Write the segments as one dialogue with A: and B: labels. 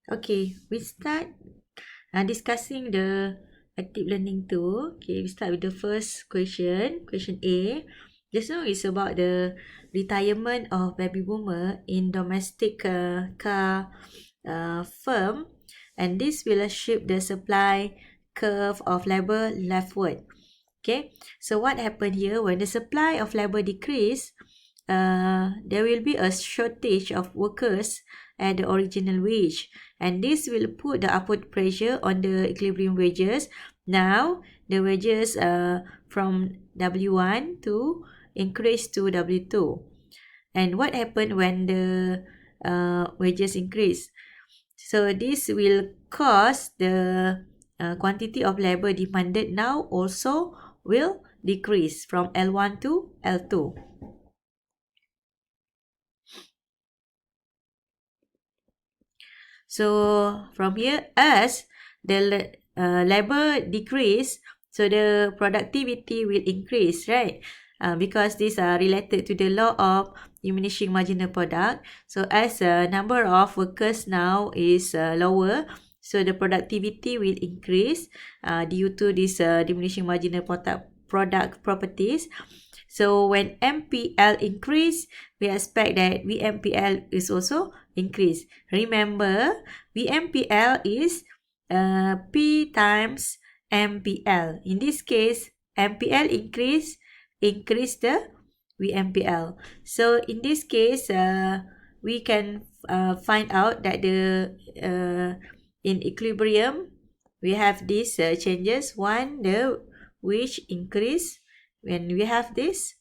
A: Okay, we start discussing the active learning tool. Okay, we start with the first question. Question A. Just now is about the retirement of baby boomer in domestic car firm, and this will shape the supply curve of labor leftward. Okay, so what happened here when the supply of labor decrease? There will be a shortage of workers at the original wage, and this will put the upward pressure on the equilibrium wages. Now the wages from W1 to increase to W2. And what happened when the wages increase? So this will cause the quantity of labor demanded now also will decrease from L1 to L2. So from here, as the labor decrease, so the productivity will increase, right? Because these are related to the law of diminishing marginal product. So as the number of workers now is lower, so the productivity will increase due to this diminishing marginal product properties. So when MPL increase, we expect that VMPL is also increase. Remember, VMPL is P times MPL. In this case, MPL increase the VMPL. So in this case, we can find out that the in equilibrium, we have these changes. One, the wage increase. When we have this,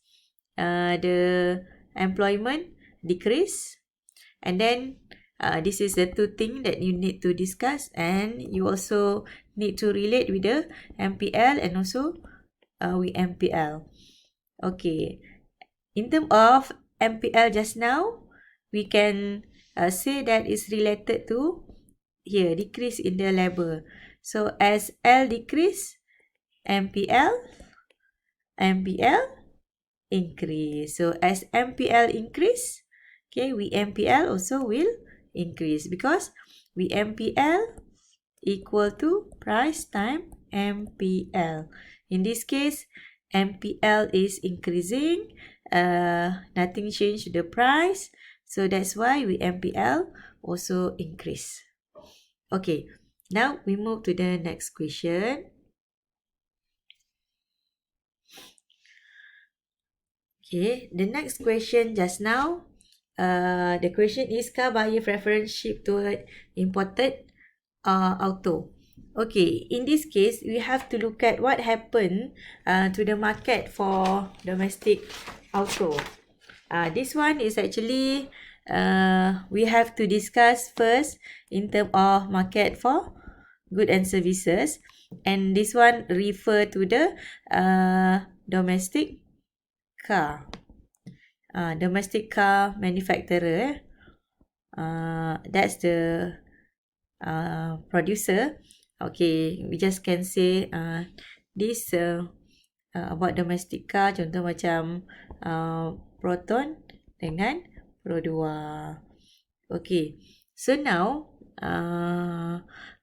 A: the employment decrease, and then this is the two things that you need to discuss, and you also need to relate with the MPL and also with MPL. Okay, in terms of MPL just now, we can say that is related to here decrease in the labor. So as L decrease, MPL increase. So as MPL increase, okay, VMPL also will increase because VMPL equal to price time MPL. In this case, MPL is increasing, nothing changed the price, so that's why VMPL also increase. Okay, now we move to the next question. Okay, the next question just now, the question is car buyer preference shift toward imported auto. Okay, in this case, we have to look at what happened to the market for domestic auto. This one is actually we have to discuss first in terms of market for goods and services, and this one refer to the domestic car. Domestic car manufacturer. That's the producer. Okay, we just can say this about domestic car, contoh macam Proton dengan Produa. Okay, so now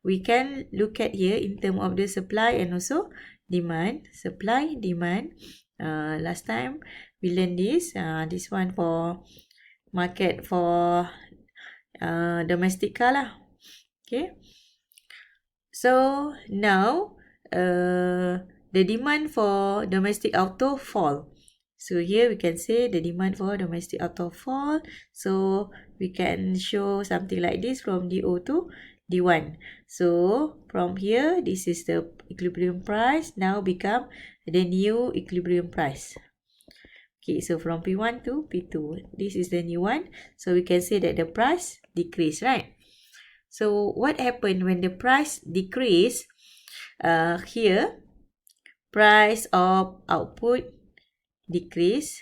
A: we can look at here in terms of the supply and also demand. Supply, demand. Last time we learned this one for market for domestic car lah. Okay, so now the demand for domestic auto fall. So here we can say the demand for domestic auto fall. So we can show something like this from DO to D1. So from here, this is the equilibrium price, now become the new equilibrium price. Okay, so from P1 to P2, this is the new one. So we can say that the price decrease, right? So what happened when the price decrease? Here, price of output decrease.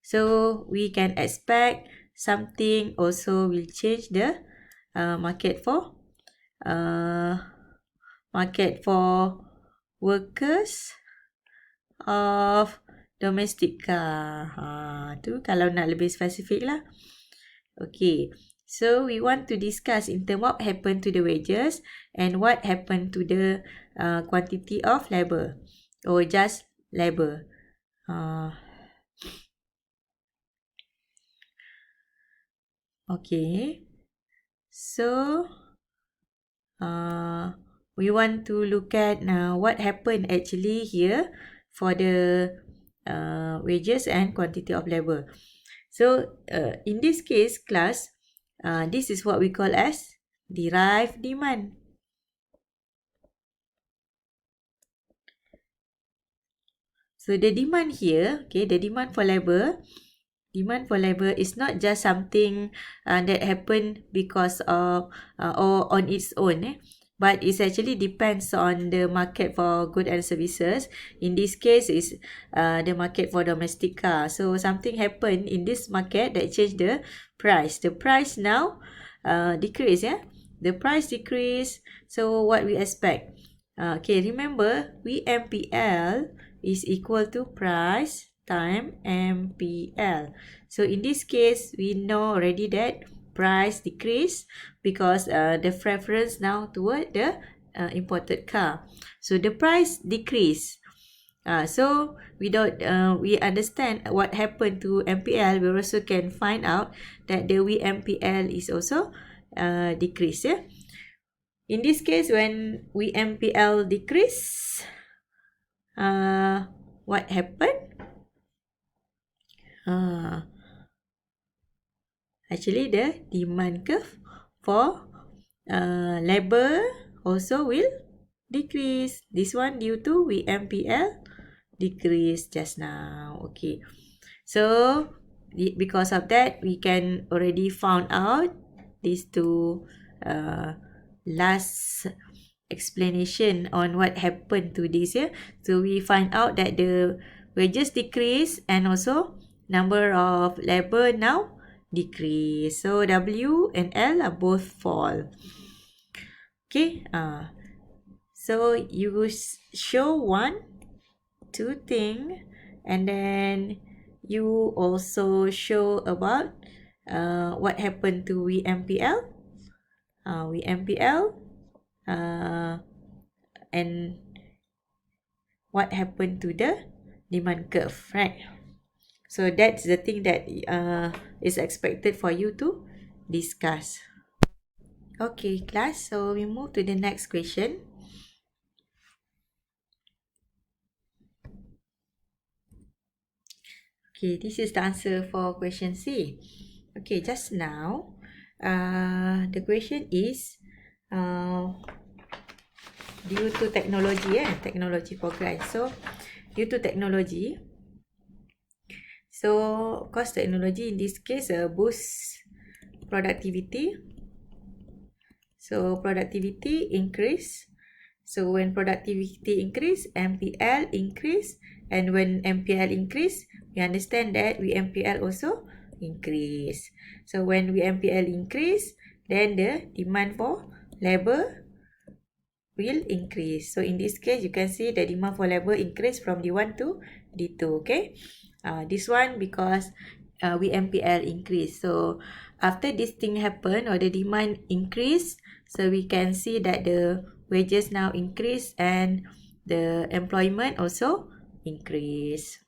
A: So we can expect something also will change the market for workers of domestic car. Tu kalau nak lebih spesifik lah. Okay, So we want to discuss in terms what happened to the wages and what happened to the quantity of labor or just labor. Okay. So we want to look at what happened actually here for the wages and quantity of labor. So in this case, class, this is what we call as derived demand. So the demand here, okay, the demand for labor is not just something that happened because of or on its own, but it actually depends on the market for goods and services. In this case, is the market for domestic car. So something happened in this market that changed the price. The price now decrease, yeah. The price decrease. So what we expect? Okay, remember VMPL is equal to price time MPL. So in this case, we know already that price decrease because the preference now toward the imported car. So the price decrease. So we understand what happened to MPL. We also can find out that the VMPL is also decrease. Yeah. In this case, when VMPL decrease, what happened? Actually, the demand curve for labor also will decrease. This one due to VMPL decrease just now. Okay. So, because of that, we can already found out these two last explanation on what happened to this year. So we find out that the wages decrease and also number of labor now decrease. So W and L are both fall. Okay. So you show 1, 2 thing, and then you also show about what happened to VMPL. VMPL. And what happened to the demand curve, right? So that's the thing that is expected for you to discuss. Okay, class. So we move to the next question. Okay, this is the answer for question C. Okay, just now, the question is due to technology, technology progress. So, due to technology, so cost technology in this case boosts productivity. So, productivity increase. So, when productivity increase, MPL increase. And when MPL increase, we understand that VMPL also increase. So, when VMPL increase, then the demand for labor will increase. So in this case, you can see the demand for labor increase from D1 to D2. Okay, this one because VMPL increase. So after this thing happen or the demand increase, so we can see that the wages now increase and the employment also increase.